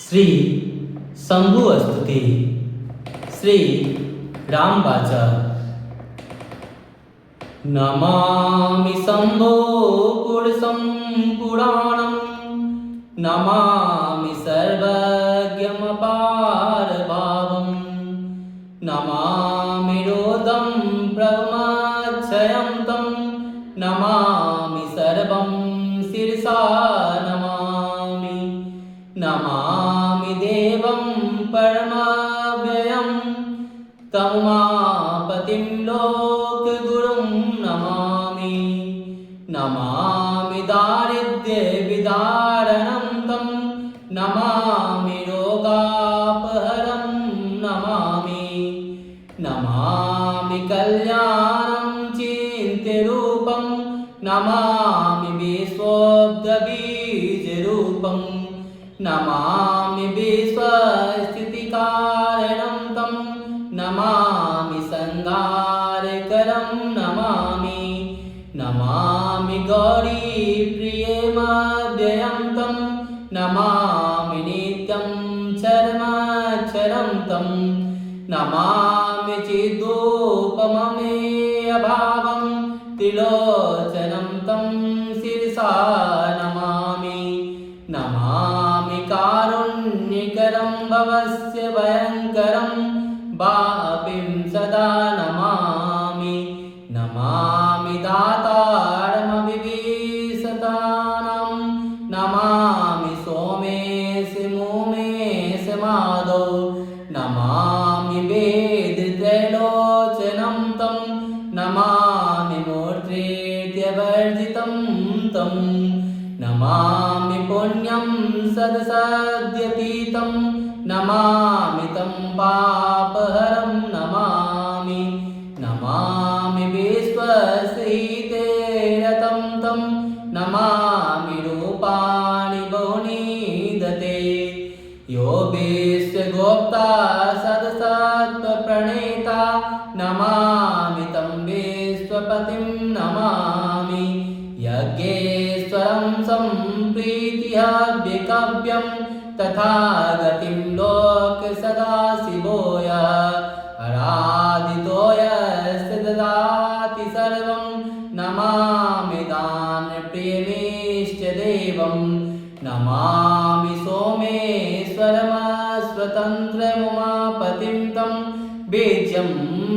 श्री शंभुस्तुति श्री रामवाचा नमामि शंभो पुरुषं पुराणं नमामि सर्वज्ञमपारभावं नमामि रोदं ब्रह्मक्षयं तं नमामि सर्वं शिरसा नमामि नमामि देवं परमव्ययं तमुमापतिं लोकगुरुं नमामि नमामि दारिद्र्यविदारणं तं नमामि रोगापहरं नमामि नमामि कल्याणं चिन्त्यरूपं नमामि विश्वोऽब्धबीजरूपं नमामि विश्वस्थितिकारणं तं नमामि संहारकरं नमामि नमामि गौरीप्रियमव्ययं तं नमामि नित्यं चरमक्षरं तं नमामि चिदुपममेयभावं त्रिलोचनं तं शिरसा नमामि नमामि कारुण्यकरं भवस्य भयङ्करं वापिं सदा नमामि नमामि दातारमविवीसतानां नमामि सोमेश मोमेश माधौ नमामि वेदत्रैलोचनं तं नमामि मूर्तिर्यवर्जितं तं नमामि पुण्यं सदसद्यतीतं नमामि तं पापहरं नमामि नमामि विश्वसहितेरतं तं नमामि रूपाणि बहुनि दते यो विश्वगोप्ता सदसत्त्वप्रणेता नमामि तं विश्वपतिं नमामि यज्ञेश्वरं सम्प्रीतिहव्यकव्यं तथागतिं लोकसदाशिवोय आराधितो यस्य ददाति सर्वं नमामि दानप्रियमीष्टदेवं नमामि सोमेश्वरमस्वतन्त्रमुमापतिं तं बीजं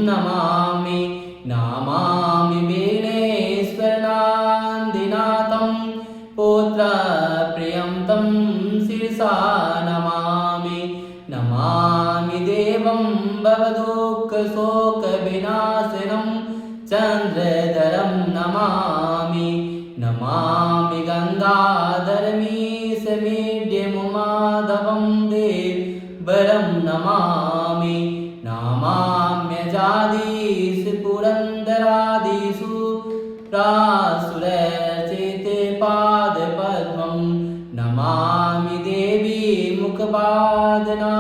नमामि नमामि वीणेश्वरनान्दिनाथं पुत्रप्रियं तं शिरसा नमामि नमामि देवं भवदुःखशोकविनाशनं चन्द्रधरं नमामि नमामि गङ्गाधरमीशमीड्यमुमाधवं देवरं नमामि नमाम्यजादीश पुरन्दरादिषु रासुरचेते पादपद्मं नमामि देवी मुखपादना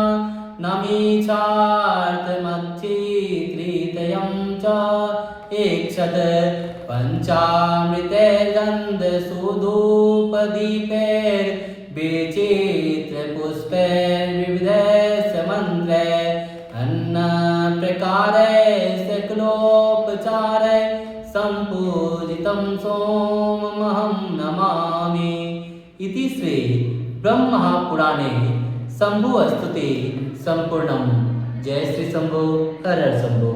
नमीचार्थमच्छित्रितयं च एकशत पञ्चामृतैर्गन्धसूदोपदीपैर्विचित्रपुष्पैर्विविधस्य मन्त्रैः अन्नप्रकारैः सकलोपचारैः सम्पूजितं सोममहं नमामि इति श्री ब्रह्मपुराणे शंभुस्तुति संपूर्णं। जय श्री शंभु हर हर शंभु।